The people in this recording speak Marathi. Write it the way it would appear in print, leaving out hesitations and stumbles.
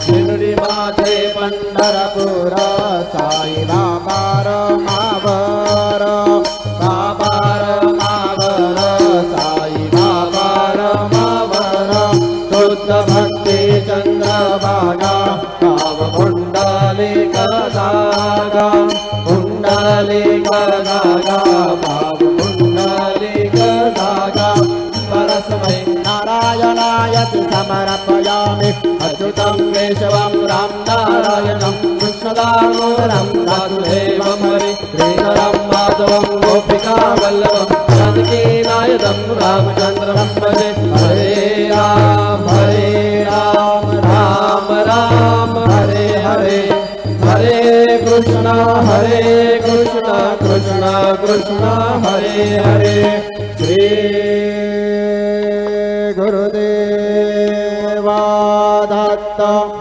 शिर्डी माझे पंढरपूर साई बाबा रमावर बाबा रमावर साई बाबा रमावर शुद्ध भक्ती चंद्रभागा भाव पुंडलिक जागा पुंडलिक जागा भाव पुंडलिक जागा परस्मै नारायणायति समर्पयामि अच्युतं केशवं राम नारायणं कृष्णदामोदरं वासुदेवं हरि श्रीधरं माधवं गोपिकावल्लभं जानकीनायकं रामचन्द्रं भजे हरे राम राम राम हरे हरे हरे कृष्ण कृष्ण कृष्ण हरे हरे श्री